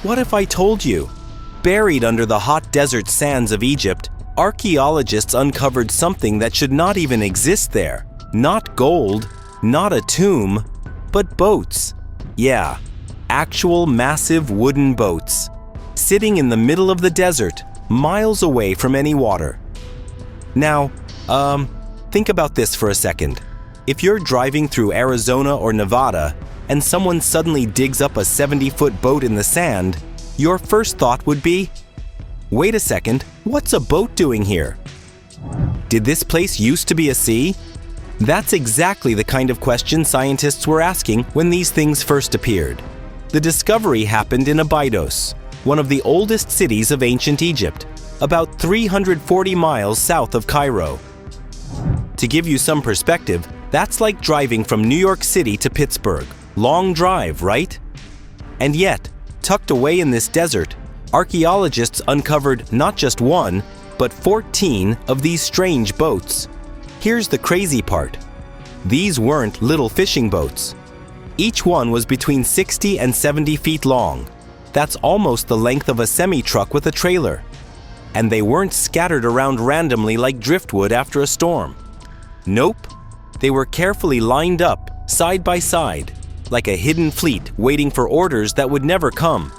What if I told you? Buried under the hot desert sands of Egypt, archaeologists uncovered something that should not even exist there. Not gold, not a tomb, but boats. Yeah, actual massive wooden boats, sitting in the middle of the desert, miles away from any water. Now, think about this for a second. If you're driving through Arizona or Nevada and someone suddenly digs up a 70-foot boat in the sand, your first thought would be, wait a second, what's a boat doing here? Did this place used to be a sea? That's exactly the kind of question scientists were asking when these things first appeared. The discovery happened in Abydos, one of the oldest cities of ancient Egypt, about 340 miles south of Cairo. To give you some perspective, that's like driving from New York City to Pittsburgh. Long drive, right? And yet, tucked away in this desert, archaeologists uncovered not just one, but 14 of these strange boats. Here's the crazy part. These weren't little fishing boats. Each one was between 60 and 70 feet long. That's almost the length of a semi-truck with a trailer. And they weren't scattered around randomly like driftwood after a storm. Nope. They were carefully lined up, side by side, like a hidden fleet waiting for orders that would never come.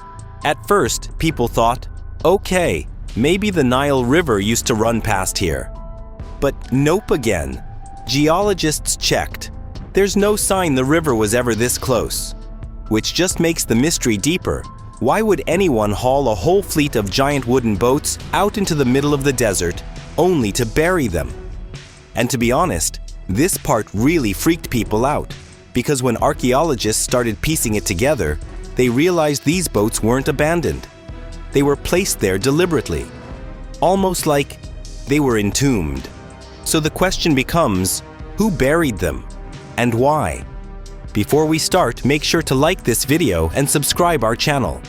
At first, people thought, okay, maybe the Nile River used to run past here. But nope again. Geologists checked. There's no sign the river was ever this close. Which just makes the mystery deeper. Why would anyone haul a whole fleet of giant wooden boats out into the middle of the desert, only to bury them? And to be honest, this part really freaked people out, because when archaeologists started piecing it together, they realized these boats weren't abandoned. They were placed there deliberately, almost like they were entombed. So the question becomes, who buried them and why? Before we start, make sure to like this video and subscribe our channel.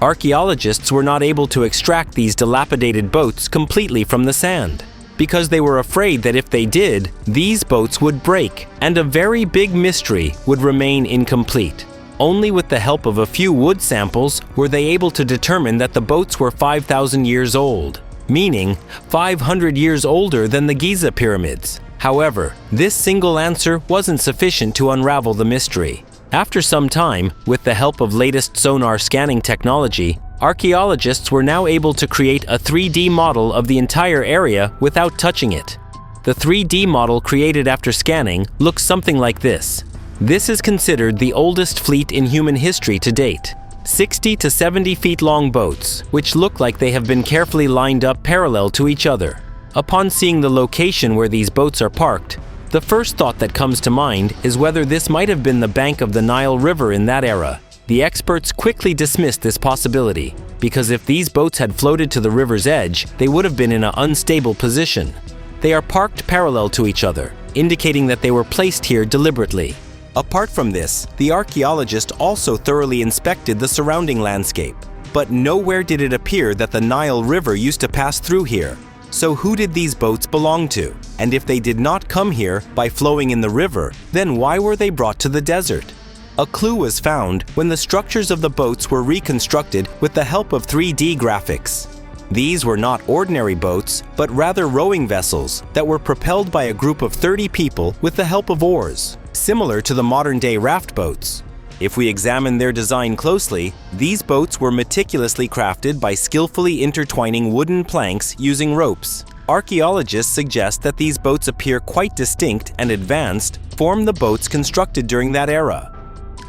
Archaeologists were not able to extract these dilapidated boats completely from the sand, because they were afraid that if they did, these boats would break and a very big mystery would remain incomplete. Only with the help of a few wood samples were they able to determine that the boats were 5,000 years old, meaning 500 years older than the Giza pyramids. However, this single answer wasn't sufficient to unravel the mystery. After some time, with the help of latest sonar scanning technology, archaeologists were now able to create a 3D model of the entire area without touching it. The 3D model created after scanning looks something like this. This is considered the oldest fleet in human history to date. 60 to 70 feet long boats, which look like they have been carefully lined up parallel to each other. Upon seeing the location where these boats are parked, the first thought that comes to mind is whether this might have been the bank of the Nile River in that era. The experts quickly dismissed this possibility, because if these boats had floated to the river's edge, they would have been in an unstable position. They are parked parallel to each other, indicating that they were placed here deliberately. Apart from this, the archaeologist also thoroughly inspected the surrounding landscape, but nowhere did it appear that the Nile River used to pass through here. So who did these boats belong to? And if they did not come here by flowing in the river, then why were they brought to the desert? A clue was found when the structures of the boats were reconstructed with the help of 3D graphics. These were not ordinary boats, but rather rowing vessels that were propelled by a group of 30 people with the help of oars, similar to the modern-day raft boats. If we examine their design closely, these boats were meticulously crafted by skillfully intertwining wooden planks using ropes. Archaeologists suggest that these boats appear quite distinct and advanced, form the boats constructed during that era.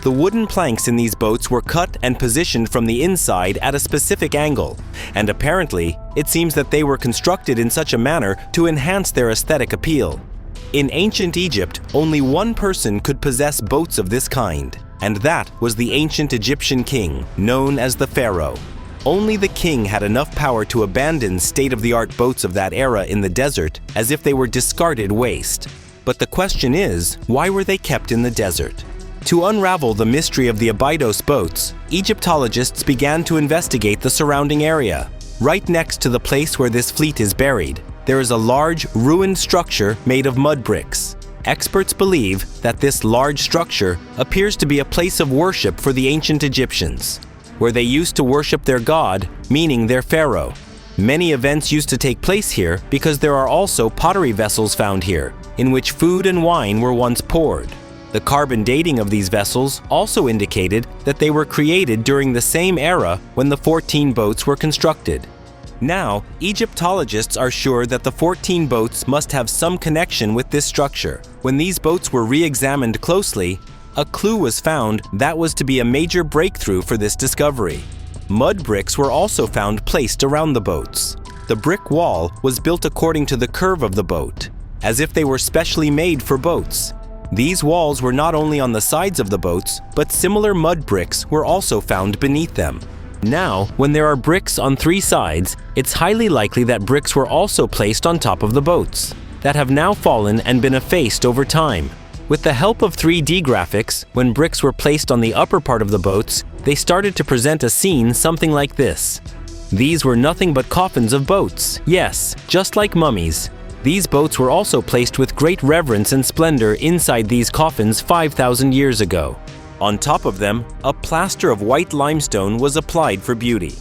The wooden planks in these boats were cut and positioned from the inside at a specific angle, and apparently, it seems that they were constructed in such a manner to enhance their aesthetic appeal. In ancient Egypt, only one person could possess boats of this kind, and that was the ancient Egyptian king, known as the pharaoh. Only the king had enough power to abandon state-of-the-art boats of that era in the desert as if they were discarded waste. But the question is, why were they kept in the desert? To unravel the mystery of the Abydos boats, Egyptologists began to investigate the surrounding area. Right next to the place where this fleet is buried, there is a large, ruined structure made of mud bricks. Experts believe that this large structure appears to be a place of worship for the ancient Egyptians. where they used to worship their god, meaning their pharaoh. Many events used to take place here because there are also pottery vessels found here, in which food and wine were once poured. The carbon dating of these vessels also indicated that they were created during the same era when the 14 boats were constructed. Now, Egyptologists are sure that the 14 boats must have some connection with this structure. When these boats were re-examined closely, a clue was found that was to be a major breakthrough for this discovery. Mud bricks were also found placed around the boats. The brick wall was built according to the curve of the boat, as if they were specially made for boats. These walls were not only on the sides of the boats, but similar mud bricks were also found beneath them. Now, when there are bricks on 3 sides, it's highly likely that bricks were also placed on top of the boats, that have now fallen and been effaced over time. With the help of 3D graphics, when bricks were placed on the upper part of the boats, they started to present a scene something like this. These were nothing but coffins of boats. Yes, just like mummies. These boats were also placed with great reverence and splendor inside these coffins 5,000 years ago. On top of them, a plaster of white limestone was applied for beauty.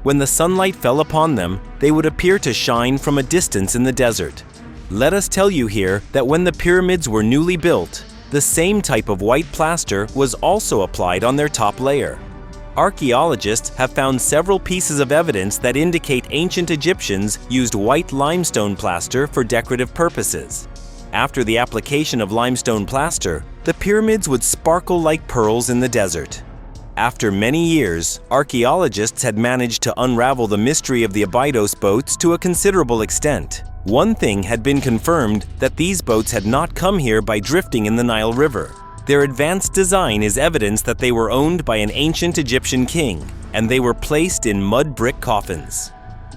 When the sunlight fell upon them, they would appear to shine from a distance in the desert. Let us tell you here that when the pyramids were newly built, the same type of white plaster was also applied on their top layer. Archaeologists have found several pieces of evidence that indicate ancient Egyptians used white limestone plaster for decorative purposes. After the application of limestone plaster, the pyramids would sparkle like pearls in the desert. After many years, archaeologists had managed to unravel the mystery of the Abydos boats to a considerable extent. One thing had been confirmed, that these boats had not come here by drifting in the Nile River. Their advanced design is evidence that they were owned by an ancient Egyptian king, and they were placed in mud brick coffins.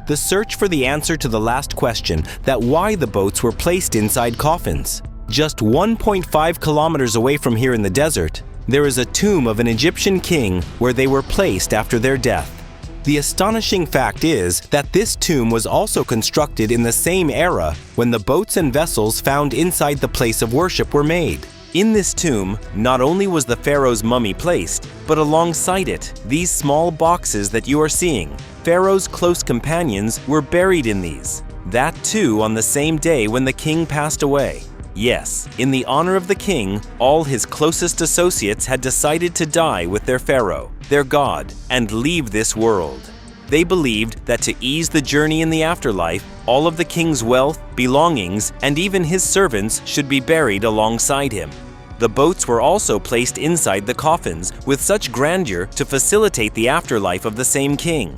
The search for the answer to the last question, that why the boats were placed inside coffins. Just 1.5 kilometers away from here in the desert, there is a tomb of an Egyptian king where they were placed after their death. The astonishing fact is that this tomb was also constructed in the same era when the boats and vessels found inside the place of worship were made. In this tomb, not only was the pharaoh's mummy placed, but alongside it, these small boxes that you are seeing, Pharaoh's close companions were buried in these. That too on the same day when the king passed away. Yes, in the honor of the king, all his closest associates had decided to die with their pharaoh, their god, and leave this world. They believed that to ease the journey in the afterlife, all of the king's wealth, belongings, and even his servants should be buried alongside him. The boats were also placed inside the coffins with such grandeur to facilitate the afterlife of the same king.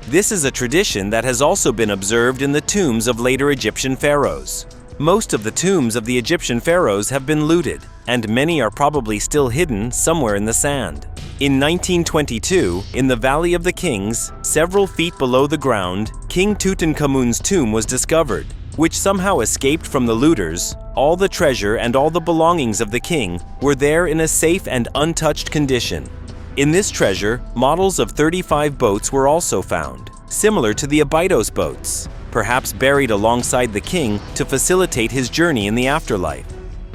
This is a tradition that has also been observed in the tombs of later Egyptian pharaohs. Most of the tombs of the Egyptian pharaohs have been looted, and many are probably still hidden somewhere in the sand. In 1922, in the Valley of the Kings, several feet below the ground, King Tutankhamun's tomb was discovered, which somehow escaped from the looters. All the treasure and all the belongings of the king were there in a safe and untouched condition. In this treasure, models of 35 boats were also found, similar to the Abydos boats, perhaps buried alongside the king to facilitate his journey in the afterlife.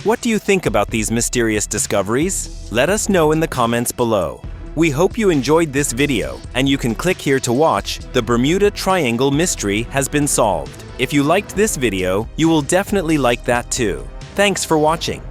What do you think about these mysterious discoveries? Let us know in the comments below. We hope you enjoyed this video, and you can click here to watch The Bermuda Triangle Mystery Has Been Solved. If you liked this video, you will definitely like that too. Thanks for watching.